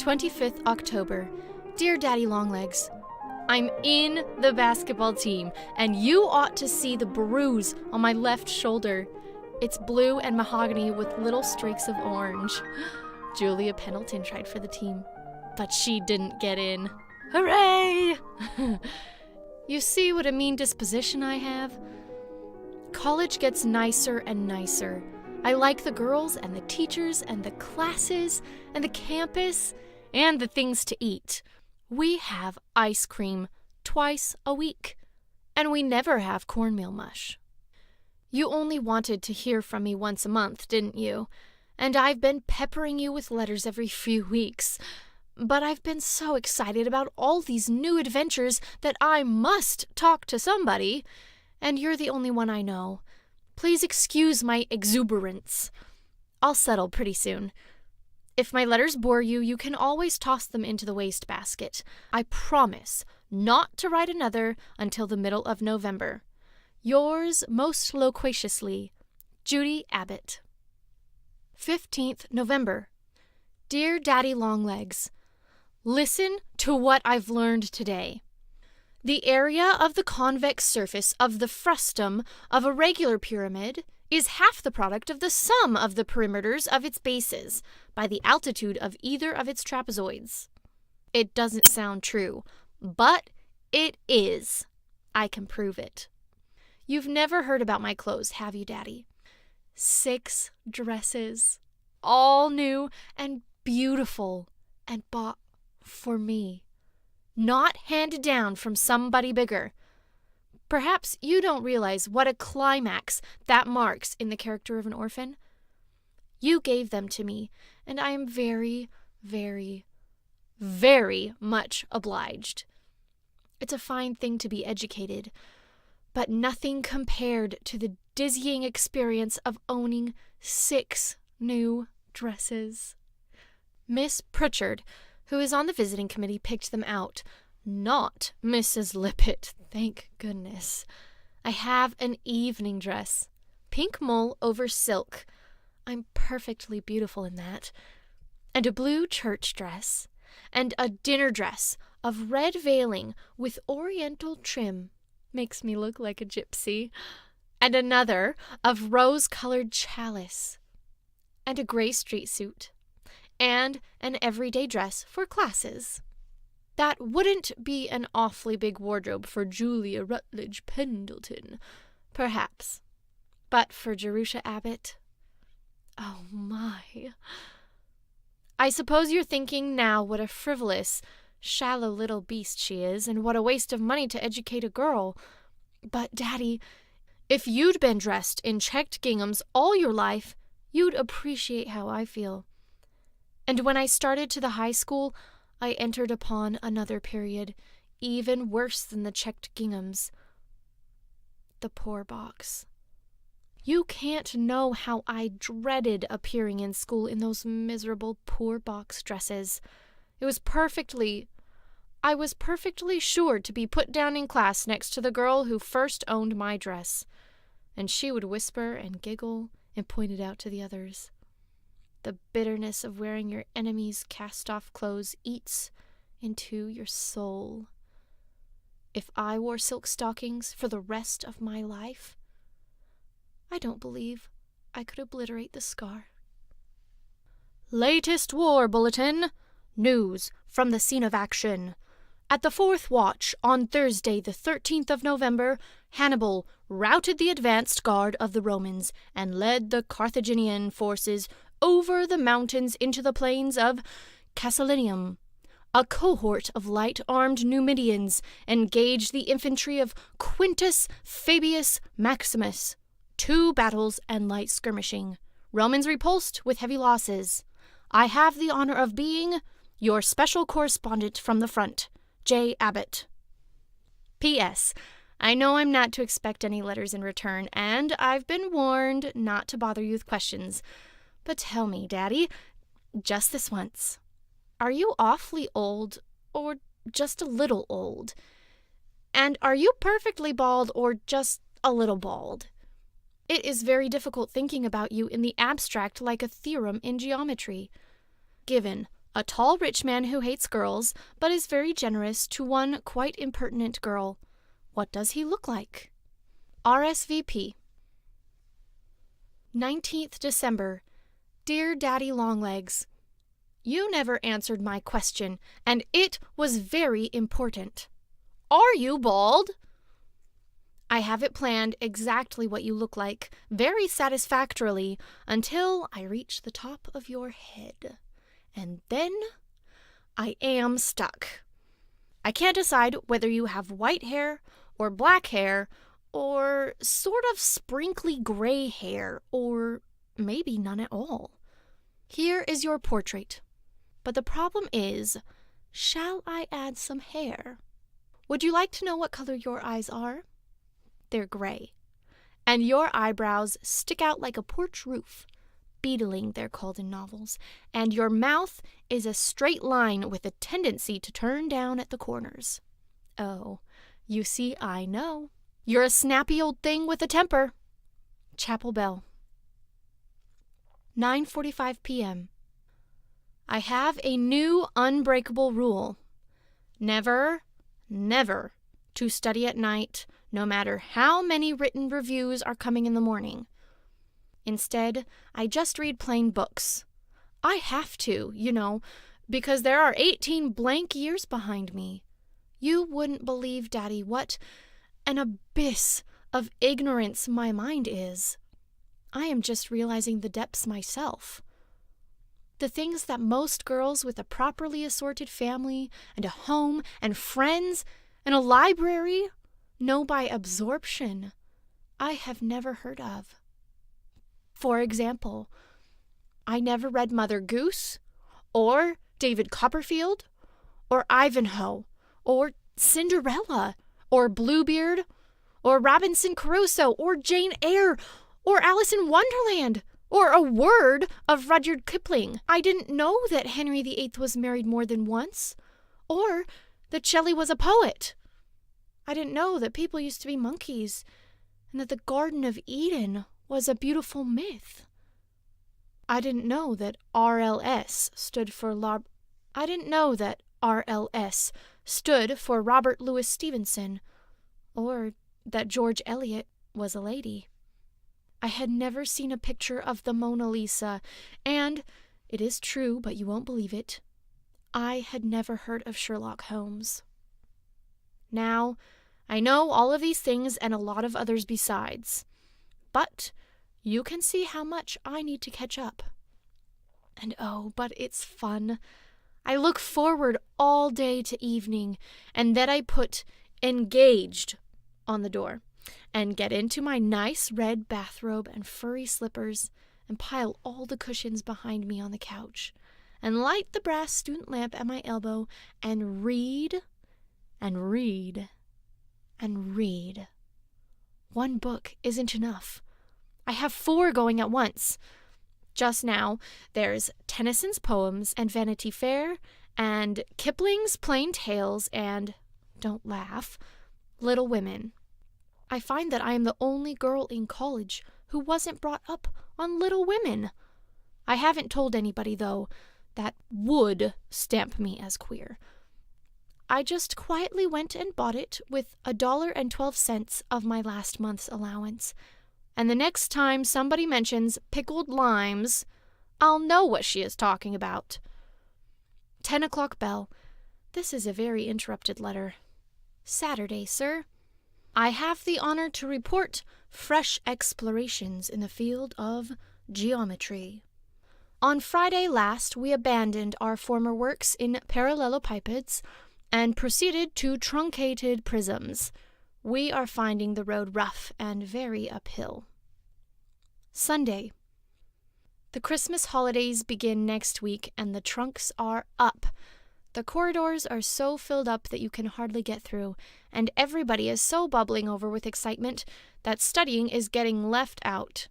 25th October. Dear Daddy Longlegs, I'm in the basketball team, and you ought to see the bruise on my left shoulder. It's blue and mahogany with little streaks of orange. Julia Pendleton tried for the team, but she didn't get in. Hooray! You see what a mean disposition I have? College gets nicer and nicer. I like the girls and the teachers and the classes and the campus and the things to eat. We have ice cream twice a week, and we never have cornmeal mush. You only wanted to hear from me once a month, didn't you? And I've been peppering you with letters every few weeks. But I've been so excited about all these new adventures that I must talk to somebody, and you're the only one I know. Please excuse my exuberance. I'll settle pretty soon. If my letters bore you, you can always toss them into the wastebasket. I promise not to write another until the middle of November. Yours most loquaciously, Judy Abbott. 15th November. Dear Daddy Longlegs, listen to what I've learned today. The area of the convex surface of the frustum of a regular pyramid is half the product of the sum of the perimeters of its bases by the altitude of either of its trapezoids. It doesn't sound true, but it is. I can prove it. You've never heard about my clothes, have you, Daddy? 6 dresses, all new and beautiful, and bought for me. Not handed down from somebody bigger. Perhaps you don't realize what a climax that marks in the character of an orphan. You gave them to me, and I am very, very, very much obliged. It's a fine thing to be educated, but nothing compared to the dizzying experience of owning 6 new dresses. Miss Pritchard, who is on the visiting committee, picked them out. Not Mrs. Lippett, thank goodness. I have an evening dress, pink mull over silk. I'm perfectly beautiful in that. And a blue church dress, and a dinner dress of red veiling with oriental trim. Makes me look like a gypsy. And another of rose-colored chalice. And a gray street suit. And an everyday dress for classes. That wouldn't be an awfully big wardrobe for Julia Rutledge Pendleton, perhaps. But for Jerusha Abbott, oh my. I suppose you're thinking now what a frivolous, shallow little beast she is, and what a waste of money to educate a girl. But, Daddy, if you'd been dressed in checked ginghams all your life, you'd appreciate how I feel. And when I started to the high school, I entered upon another period, even worse than the checked ginghams. The poor box. You can't know how I dreaded appearing in school in those miserable poor box dresses. I was perfectly sure to be put down in class next to the girl who first owned my dress, and she would whisper and giggle and point it out to the others. The bitterness of wearing your enemy's cast-off clothes eats into your soul. If I wore silk stockings for the rest of my life, I don't believe I could obliterate the scar. Latest war bulletin. News from the scene of action. At the 4th watch on Thursday, the 13th of November, Hannibal routed the advanced guard of the Romans and led the Carthaginian forces over the mountains into the plains of Casalinium. A cohort of light-armed Numidians engaged the infantry of Quintus Fabius Maximus. 2 battles and light skirmishing. Romans repulsed with heavy losses. I have the honor of being your special correspondent from the front, J. Abbott. P.S. I know I'm not to expect any letters in return, and I've been warned not to bother you with questions. But tell me, Daddy, just this once, are you awfully old, or just a little old? And are you perfectly bald, or just a little bald? It is very difficult thinking about you in the abstract like a theorem in geometry. Given A tall rich man who hates girls, but is very generous to one quite impertinent girl. What does he look like? RSVP. 19th December. Dear Daddy Longlegs, you never answered my question, and it was very important. Are you bald? I have it planned exactly what you look like, very satisfactorily, until I reach the top of your head. And then I am stuck. I can't decide whether you have white hair or black hair or sort of sprinkly gray hair or maybe none at all. Here is your portrait. But the problem is, shall I add some hair? Would you like to know what color your eyes are? They're gray. And your eyebrows stick out like a porch roof. Beetling, they're called in novels. And your mouth is a straight line with a tendency to turn down at the corners. Oh, you see, I know. You're a snappy old thing with a temper. Chapel bell. 9:45 p.m. I have a new unbreakable rule. Never, never to study at night, no matter how many written reviews are coming in the morning. Instead, I just read plain books. I have to, because there are 18 blank years behind me. You wouldn't believe, Daddy, what an abyss of ignorance my mind is. I am just realizing the depths myself. The things that most girls with a properly assorted family and a home and friends and a library know by absorption, I have never heard of. For example, I never read Mother Goose, or David Copperfield, or Ivanhoe, or Cinderella, or Bluebeard, or Robinson Crusoe, or Jane Eyre, or Alice in Wonderland, or a word of Rudyard Kipling. I didn't know that Henry VIII was married more than once, or that Shelley was a poet. I didn't know that people used to be monkeys, and that the Garden of Eden was a beautiful myth. I didn't know that RLS stood for Robert Louis Stevenson, or that George Eliot was a lady. I had never seen a picture of the Mona Lisa, and, it is true, but you won't believe it, I had never heard of Sherlock Holmes. Now, I know all of these things and a lot of others besides, but you can see how much I need to catch up. And oh, but it's fun. I look forward all day to evening, and then I put engaged on the door, and get into my nice red bathrobe and furry slippers, and pile all the cushions behind me on the couch, and light the brass student lamp at my elbow, and read, and read, and read. One book isn't enough. I have 4 going at once. Just now, there's Tennyson's poems and Vanity Fair, and Kipling's Plain Tales, and, don't laugh, Little Women. I find that I am the only girl in college who wasn't brought up on Little Women. I haven't told anybody, though. That would stamp me as queer. I just quietly went and bought it with $1.12 of my last month's allowance. And the next time somebody mentions pickled limes, I'll know what she is talking about. 10 o'clock bell. This is a very interrupted letter. Saturday, sir. I have the honor to report fresh explorations in the field of geometry. On Friday last, we abandoned our former works in parallelepipeds and proceeded to truncated prisms. We are finding the road rough and very uphill. Sunday. The Christmas holidays begin next week, and the trunks are up. The corridors are so filled up that you can hardly get through, and everybody is so bubbling over with excitement that studying is getting left out.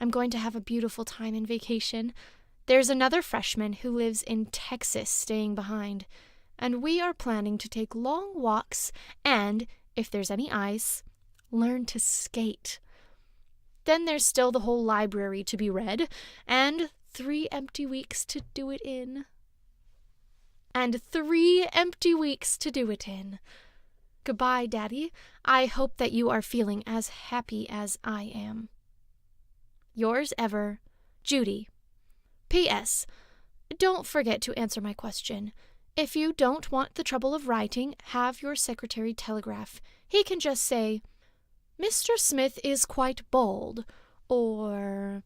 I'm going to have a beautiful time in vacation. There's another freshman who lives in Texas staying behind, and we are planning to take long walks and, if there's any ice, learn to skate. Then there's still the whole library to be read, and 3 empty weeks to do it in. and 3 empty weeks to do it in. Goodbye, Daddy. I hope that you are feeling as happy as I am. Yours ever, Judy. P.S. Don't forget to answer my question. If you don't want the trouble of writing, have your secretary telegraph. He can just say, Mr. Smith is quite bald, or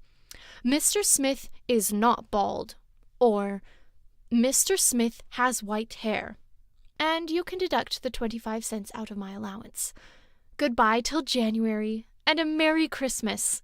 Mr. Smith is not bald, or Mr. Smith has white hair, and you can deduct the 25 cents out of my allowance. Goodbye till January, and a Merry Christmas.